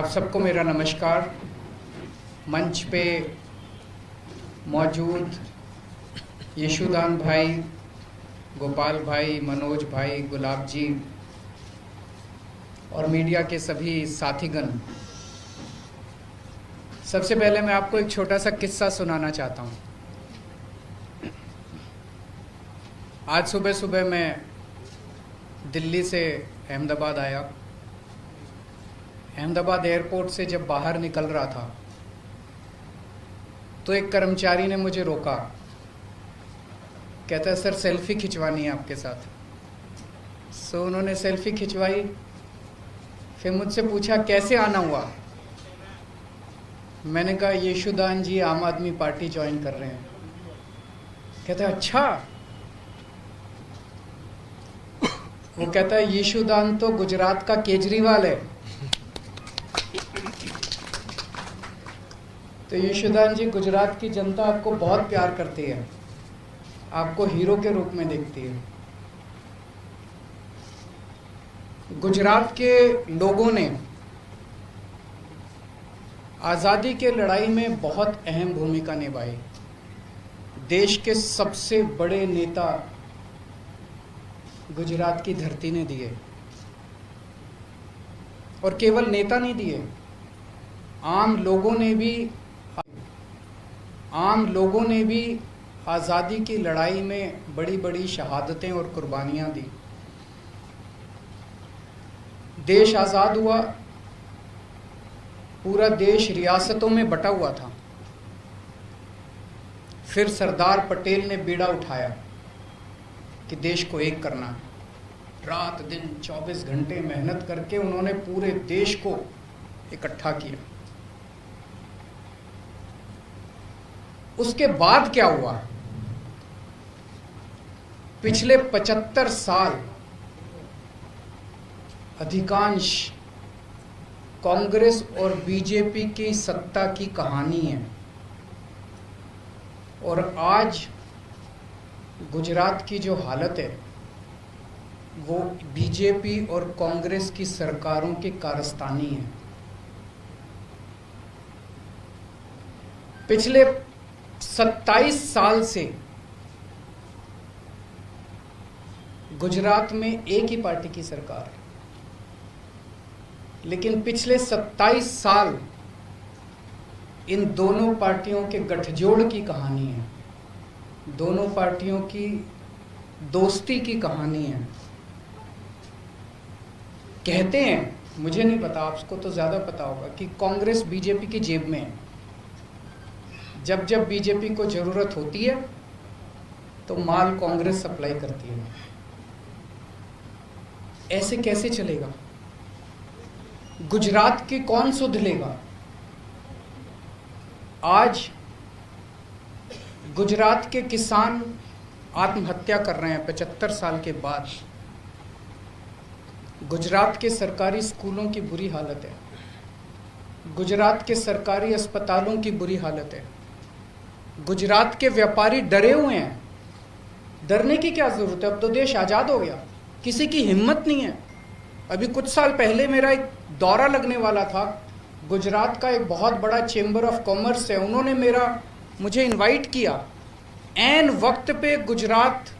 आप सबको मेरा नमस्कार। मंच पे मौजूद यशुदान भाई, गोपाल भाई, मनोज भाई, गुलाब जी और मीडिया के सभी साथीगण, सबसे पहले मैं आपको एक छोटा सा किस्सा सुनाना चाहता हूँ। आज सुबह सुबह मैं दिल्ली से अहमदाबाद आया। अहमदाबाद एयरपोर्ट से जब बाहर निकल रहा था तो एक कर्मचारी ने मुझे रोका। कहता है, सर सेल्फी खिंचवानी है आपके साथ। सो उन्होंने सेल्फी खिंचवाई। फिर मुझसे पूछा कैसे आना हुआ। मैंने कहा यशुदान जी आम आदमी पार्टी ज्वाइन कर रहे हैं। कहता है अच्छा। वो कहता है यशुदान तो गुजरात का केजरीवाल है। तो यशुदान जी, गुजरात की जनता आपको बहुत प्यार करती है, आपको हीरो के रूप में देखती है। गुजरात के लोगों ने आज़ादी के लड़ाई में बहुत अहम भूमिका निभाई। देश के सबसे बड़े नेता गुजरात की धरती ने दिए, और केवल नेता नहीं दिए, आम लोगों ने भी आज़ादी की लड़ाई में बड़ी बड़ी शहादतें और कुर्बानियां दी। देश आज़ाद हुआ, पूरा देश रियासतों में बटा हुआ था। फिर सरदार पटेल ने बीड़ा उठाया कि देश को एक करना है। रात दिन 24 घंटे मेहनत करके उन्होंने पूरे देश को इकट्ठा किया। उसके बाद क्या हुआ? पिछले 75 साल अधिकांश कांग्रेस और बीजेपी की सत्ता की कहानी है, और आज गुजरात की जो हालत है वो बीजेपी और कांग्रेस की सरकारों की कारस्तानी है। पिछले 27 साल से गुजरात में एक ही पार्टी की सरकार है, लेकिन पिछले 27 साल इन दोनों पार्टियों के गठजोड़ की कहानी है, दोनों पार्टियों की दोस्ती की कहानी है। कहते हैं, मुझे नहीं पता, आपको तो ज़्यादा पता होगा, कि कांग्रेस बीजेपी की जेब में है। जब जब बीजेपी को ज़रूरत होती है तो माल कांग्रेस सप्लाई करती है। ऐसे कैसे चलेगा? गुजरात की कौन सुध लेगा? आज गुजरात के किसान आत्महत्या कर रहे हैं 75 साल के बाद। गुजरात के सरकारी स्कूलों की बुरी हालत है, गुजरात के सरकारी अस्पतालों की बुरी हालत है। गुजरात के व्यापारी डरे हुए हैं। डरने की क्या जरूरत है? अब तो देश आज़ाद हो गया, किसी की हिम्मत नहीं है। अभी कुछ साल पहले मेरा एक दौरा लगने वाला था। गुजरात का एक बहुत बड़ा चेंबर ऑफ कॉमर्स है, उन्होंने मुझे इनवाइट किया। ऐन वक्त पे गुजरात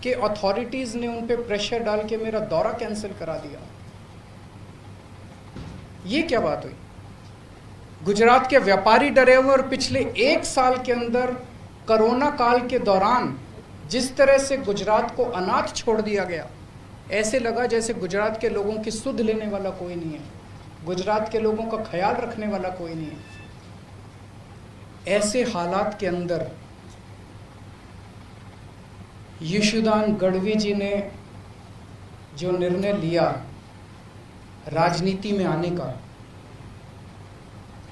के अथॉरिटीज़ ने उन पे प्रेशर डाल के मेरा दौरा कैंसिल करा दिया। ये क्या बात हुई? गुजरात के व्यापारी डरे हुए, और पिछले 1 साल के अंदर कोरोना काल के दौरान जिस तरह से गुजरात को अनाथ छोड़ दिया गया, ऐसे लगा जैसे गुजरात के लोगों की सुध लेने वाला कोई नहीं है, गुजरात के लोगों का ख्याल रखने वाला कोई नहीं है। ऐसे हालात के अंदर यशुदान गढ़वी जी ने जो निर्णय लिया राजनीति में आने का,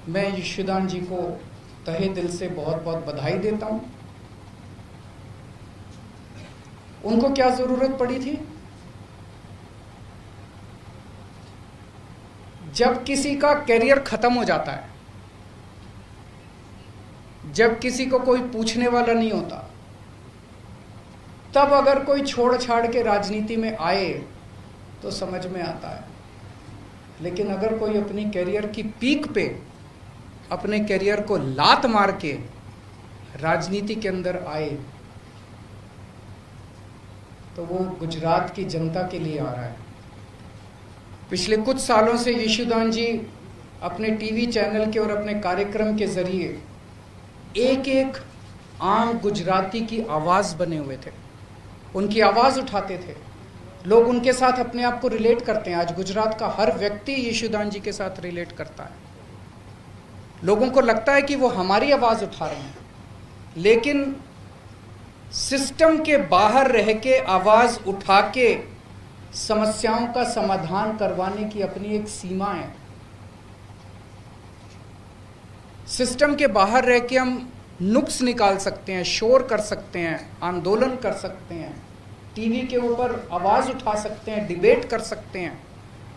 मैं यशुदान जी को तहे दिल से बहुत बहुत बधाई देता हूं। उनको क्या जरूरत पड़ी थी? जब किसी का करियर खत्म हो जाता है, जब किसी को कोई पूछने वाला नहीं होता, तब अगर कोई छोड़ छाड़ के राजनीति में आए तो समझ में आता है। लेकिन अगर कोई अपनी कैरियर की पीक पे अपने कैरियर को लात मार के राजनीति के अंदर आए तो वो गुजरात की जनता के लिए आ रहा है। पिछले कुछ सालों से यशोदान जी अपने टीवी चैनल के और अपने कार्यक्रम के जरिए एक एक आम गुजराती की आवाज़ बने हुए थे, उनकी आवाज़ उठाते थे। लोग उनके साथ अपने आप को रिलेट करते हैं। आज गुजरात का हर व्यक्ति यशोदान जी के साथ रिलेट करता है। लोगों को लगता है कि वो हमारी आवाज़ उठा रहे हैं, लेकिन सिस्टम के बाहर रह के आवाज़ उठा के समस्याओं का समाधान करवाने की अपनी एक सीमा है। सिस्टम के बाहर रह के हम नुक्स निकाल सकते हैं, शोर कर सकते हैं, आंदोलन कर सकते हैं, टीवी के ऊपर आवाज़ उठा सकते हैं, डिबेट कर सकते हैं,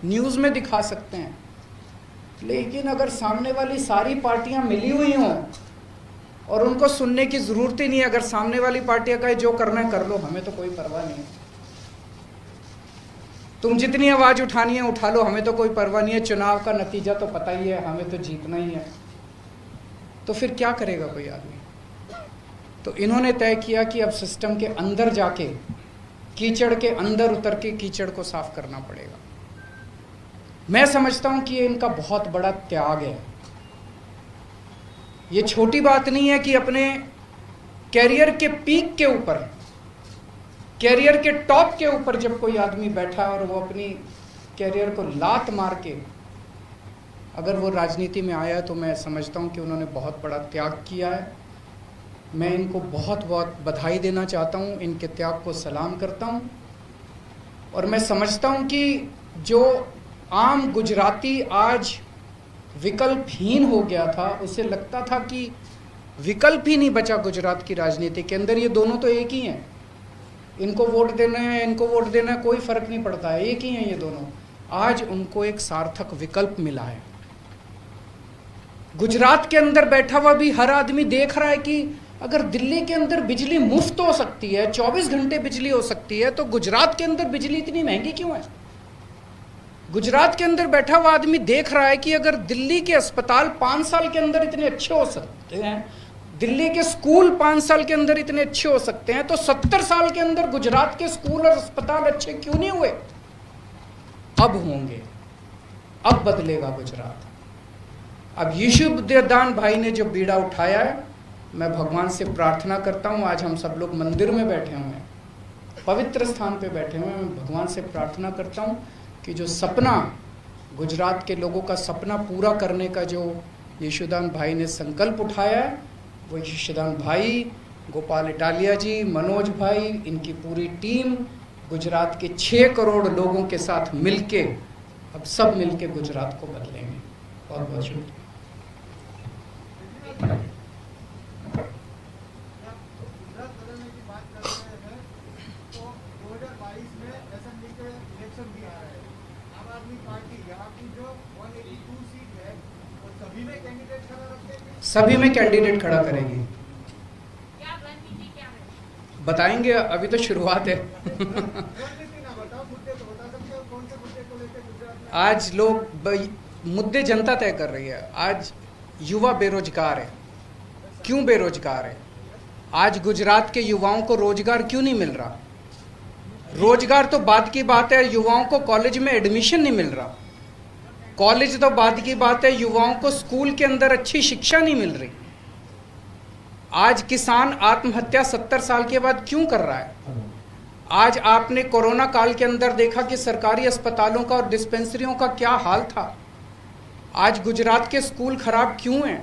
न्यूज़ में दिखा सकते हैं। लेकिन अगर सामने वाली सारी पार्टियां मिली हुई हों और उनको सुनने की ज़रूरत ही नहीं है, अगर सामने वाली पार्टियां कहे जो करना है कर लो, हमें तो कोई परवाह नहीं है, तुम जितनी आवाज़ उठानी है उठा लो, हमें तो कोई परवाह नहीं है, चुनाव का नतीजा तो पता ही है, हमें तो जीतना ही है, तो फिर क्या करेगा कोई आदमी? तो इन्होंने तय किया कि अब सिस्टम के अंदर जाके, कीचड़ के अंदर उतर के कीचड़ को साफ करना पड़ेगा। मैं समझता हूं कि ये इनका बहुत बड़ा त्याग है। ये छोटी बात नहीं है कि अपने कैरियर के पीक के ऊपर, कैरियर के टॉप के ऊपर जब कोई आदमी बैठा और वो अपनी कैरियर को लात मार के अगर वो राजनीति में आया, तो मैं समझता हूं कि उन्होंने बहुत बड़ा त्याग किया है। मैं इनको बहुत बहुत बधाई देना चाहता हूं, इनके त्याग को सलाम करता हूं। और मैं समझता हूं कि जो आम गुजराती आज विकल्पहीन हो गया था, उसे लगता था कि विकल्प ही नहीं बचा गुजरात की राजनीति के अंदर, ये दोनों तो एक ही हैं, इनको वोट देना है, इनको वोट देना है, कोई फर्क नहीं पड़ता है, एक ही हैं ये दोनों। आज उनको एक सार्थक विकल्प मिला है। गुजरात के अंदर बैठा हुआ भी हर आदमी देख रहा है कि अगर दिल्ली के अंदर बिजली मुफ्त हो सकती है, 24 घंटे बिजली हो सकती है, तो गुजरात के अंदर बिजली इतनी महंगी क्यों है? गुजरात के अंदर बैठा हुआ आदमी देख रहा है कि अगर दिल्ली के अस्पताल 5 साल के अंदर इतने अच्छे हो सकते हैं, दिल्ली के स्कूल 5 साल के अंदर इतने अच्छे हो सकते हैं, तो 70 साल के अंदर गुजरात के स्कूल और अस्पताल अच्छे क्यों नहीं हुए? अब होंगे, अब बदलेगा गुजरात। अब यशोदान भाई ने जो बीड़ा उठाया है, मैं भगवान से प्रार्थना करता हूँ, आज हम सब लोग मंदिर में बैठे हुए हैं, पवित्र स्थान पे बैठे हुए हैं, मैं भगवान से प्रार्थना करता हूँ कि जो सपना, गुजरात के लोगों का सपना पूरा करने का जो यशोदान भाई ने संकल्प उठाया है, वो यशोदान भाई, गोपाल इटालिया जी, मनोज भाई, इनकी पूरी टीम गुजरात के 6 करोड़ लोगों के साथ मिलके अब सब मिलके गुजरात को बदलेंगे। बहुत बहुत शुक्रिया। सभी में कैंडिडेट खड़ा करेगी। बताएंगे, अभी तो शुरुआत है। आज लोग मुद्दे जनता तय कर रही है। आज युवा बेरोजगार है। क्यों बेरोजगार है? आज गुजरात के युवाओं को रोजगार क्यों नहीं मिल रहा? रोजगार तो बात की बात है, युवाओं को कॉलेज में एडमिशन नहीं मिल रहा। कॉलेज तो बात की बात है, युवाओं को स्कूल के अंदर अच्छी शिक्षा नहीं मिल रही। आज किसान आत्महत्या 70 साल के बाद क्यों कर रहा है? आज आपने कोरोना काल के अंदर देखा कि सरकारी अस्पतालों का और डिस्पेंसरियों का क्या हाल था। आज गुजरात के स्कूल खराब क्यों हैं?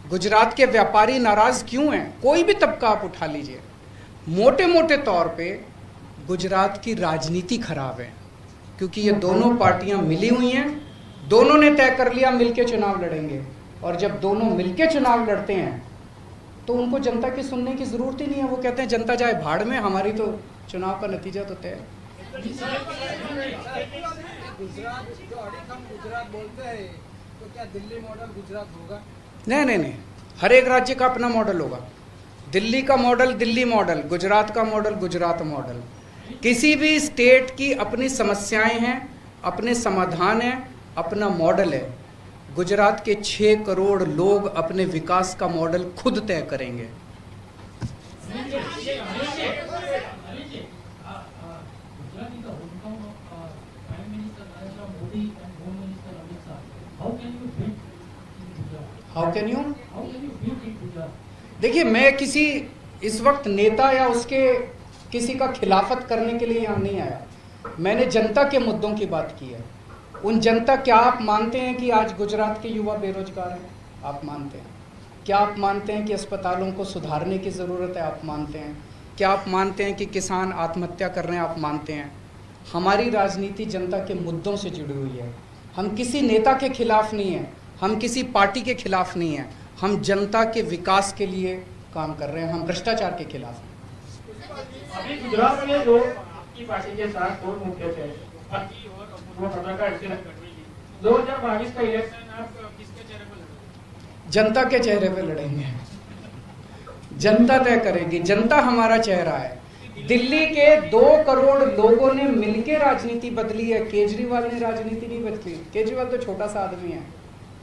गुजरात के व्यापारी नाराज क्यों हैं? कोई भी तबका आप उठा लीजिए, मोटे मोटे तौर पे गुजरात की राजनीति खराब है, क्योंकि ये दोनों पार्टियां मिली हुई हैं, दोनों ने तय कर लिया मिलके चुनाव लड़ेंगे। और जब दोनों मिलके चुनाव लड़ते हैं तो उनको जनता की सुनने की जरूरत ही नहीं है। वो कहते हैं जनता जाए भाड़ में, हमारी तो चुनाव का नतीजा तो तय है। गुजरात बोलते हैं, तो क्या दिल्ली मॉडल गुजरात होगा? नहीं, हर एक राज्य का अपना मॉडल होगा। दिल्ली का मॉडल दिल्ली मॉडल, गुजरात का मॉडल गुजरात मॉडल। किसी भी स्टेट की अपनी समस्याएं हैं, अपने समाधान हैं, अपना मॉडल है। गुजरात के 6 करोड़ लोग अपने विकास का मॉडल खुद तय करेंगे। How can you? देखिए, मैं किसी इस वक्त नेता या उसके किसी का खिलाफत करने के लिए यहाँ नहीं आया। मैंने जनता के मुद्दों की बात की है। उन जनता, क्या आप मानते हैं कि आज गुजरात के युवा बेरोजगार हैं? आप मानते हैं? क्या आप मानते हैं कि अस्पतालों को सुधारने की ज़रूरत है? आप मानते हैं? क्या आप मानते हैं कि किसान आत्महत्या कर रहे हैं? आप मानते हैं? हमारी राजनीति जनता के मुद्दों से जुड़ी हुई है। हम किसी नेता के खिलाफ नहीं हैं, हम किसी पार्टी के खिलाफ नहीं हैं, हम जनता के विकास के लिए काम कर रहे हैं, हम भ्रष्टाचार के खिलाफ हैं। अभी गुजरात में जो आपकी पार्टी के साथ दो मुद्दे थे, 2022 का इलेक्शन आप किसके चेहरे पर लड़ेंगे? जनता के चेहरे पे लड़ेंगे। जनता तय करेगी, जनता हमारा चेहरा है। दिल्ली के 2 करोड़ लोगों ने मिलकर राजनीति बदली है, केजरीवाल ने राजनीति नहीं बदली। केजरीवाल तो छोटा सा आदमी है,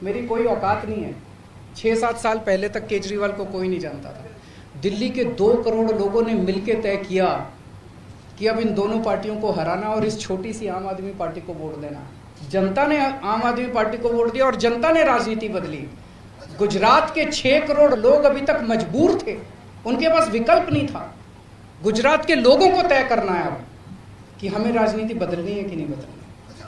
मेरी कोई औकात नहीं है। 6-7 साल पहले तक केजरीवाल को कोई नहीं जानता था। दिल्ली के 2 करोड़ लोगों ने मिलकर तय किया कि अब इन दोनों पार्टियों को हराना और इस छोटी सी आम आदमी पार्टी को वोट देना। जनता ने आम आदमी पार्टी को वोट दिया और जनता ने राजनीति बदली। गुजरात के 6 करोड़ लोग अभी तक मजबूर थे, उनके पास विकल्प नहीं था। गुजरात के लोगों को तय करना है अब कि हमें राजनीति बदलनी है कि नहीं बदलनी।